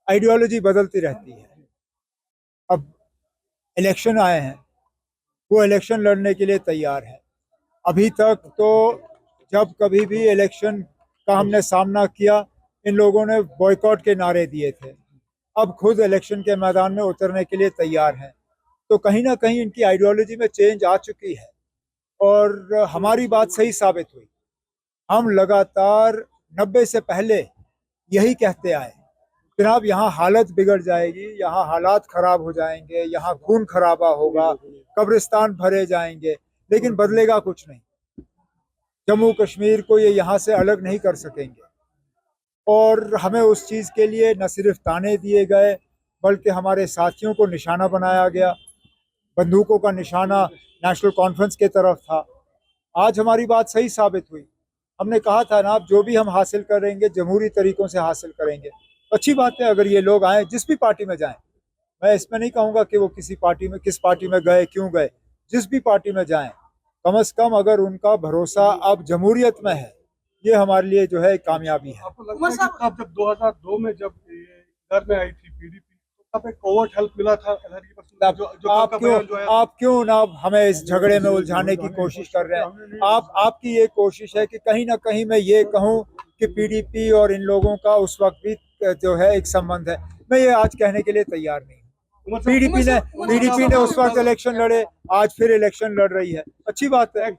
Ideology बदलती रहती है। अब इलेक्शन आए हैं, वो इलेक्शन लड़ने के लिए तैयार है। अभी तक तो जब कभी भी इलेक्शन का हमने सामना किया, इन लोगों ने बॉयकॉट के नारे दिए थे। अब खुद इलेक्शन के मैदान में उतरने के लिए तैयार हैं। तो कहीं ना कहीं इनकी आइडियोलॉजी में चेंज आ चुकी है और हमारी बात सही साबित हुई। हम लगातार 90 से पहले यही कहते आए, जनाब यहाँ हालत बिगड़ जाएगी, यहाँ हालात खराब हो जाएंगे, यहाँ खून खराबा होगा, कब्रिस्तान भरे जाएंगे, लेकिन बदलेगा कुछ नहीं। जम्मू कश्मीर को ये यहाँ से अलग नहीं कर सकेंगे। और हमें उस चीज़ के लिए न सिर्फ ताने दिए गए, बल्कि हमारे साथियों को निशाना बनाया गया। बंदूकों का निशाना नेशनल कॉन्फ्रेंस के तरफ था। आज हमारी बात सही साबित हुई। हमने कहा था ना, आप जो भी हम हासिल करेंगे जमहूरी तरीकों से हासिल करेंगे। अच्छी बात है अगर ये लोग आए, जिस भी पार्टी में जाएं। मैं इसमें नहीं कहूँगा कि वो किस पार्टी में गए, क्यों गए। जिस भी पार्टी में जाएं, कम से कम अगर उनका भरोसा अब जमहूरियत में है, ये हमारे लिए जो है कामयाबी है। आपको लगता है कि तब जब 2002 में जब घर में आई थी पीडीपी, तब एक कोवर्ट हेल्प मिला था एलआरई पर? आप क्यों ना हमें इस झगड़े में उलझाने की कोशिश कर रहे हैं? आपकी ये कोशिश है कि कहीं ना कहीं मैं ये कहूं कि पीडीपी और इन लोगों का उस वक्त भी जो है एक संबंध है। मैं ये आज कहने के लिए तैयार नहीं हूँ। पीडीपी ने उस वक्त इलेक्शन लड़े, आज फिर इलेक्शन लड़ रही है, अच्छी बात है।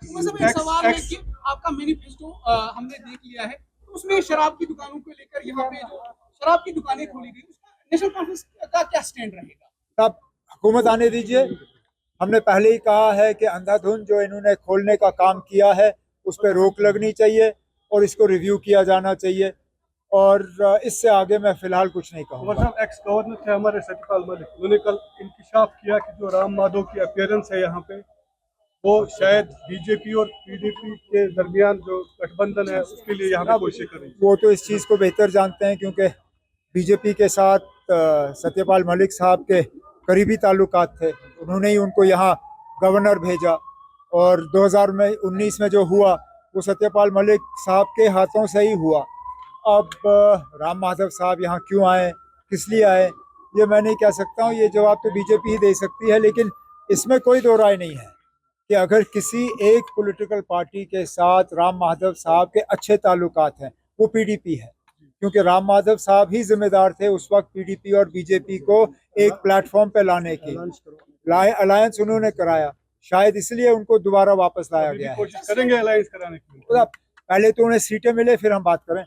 आपका मैनिफेस्टो हमने देख लिया है, तो उसमें शराब की दुकानों को लेकर यहाँ पे जो शराब की दुकानें खोली गई, उसका नेशनल कॉन्फ्रेंस का क्या स्टैंड रहेगा? तब हुकूमत आने दीजिए। हमने पहले ही कहा है कि अंधाधुंध जो इन्होंने खोलने का काम किया है उस पर रोक लगनी चाहिए और इसको रिव्यू किया जाना चाहिए। और इससे आगे मैं फिलहाल कुछ नहीं कहूँगा। एक्स गवर्नर थे हमारे सत्यपाल मलिक, उन्होंने कल इंकिशाफ किया कि जो राम माधव की अपीयरेंस है यहाँ पे, वो शायद बीजेपी और पीडीपी के दरमियान जो गठबंधन है उसके लिए यहाँ पे कोशिश करें। वो तो इस चीज़ को बेहतर जानते हैं, क्योंकि बीजेपी के साथ सत्यपाल मलिक साहब के करीबी ताल्लुकात थे। उन्होंने ही उनको यहाँ गवर्नर भेजा और 2019 में जो हुआ वो सत्यपाल मलिक साहब के हाथों से ही हुआ। अब राम माधव साहब यहाँ क्यों आए, किस लिए आए, ये मैं नहीं कह सकता हूँ। ये जवाब तो बीजेपी ही दे सकती है। लेकिन इसमें कोई दो राय नहीं है कि अगर किसी एक पॉलिटिकल पार्टी के साथ राम माधव साहब के अच्छे ताल्लुकात हैं, वो पीडीपी है। क्योंकि राम माधव साहब ही जिम्मेदार थे उस वक्त पीडीपी और बीजेपी को एक प्लेटफॉर्म पे लाने की। अलायंस उन्होंने कराया, शायद इसलिए उनको दोबारा वापस लाया गया है। कोशिश करेंगे अलायंस कराने की। पहले तो उन्हें सीटें मिले, फिर हम बात करें।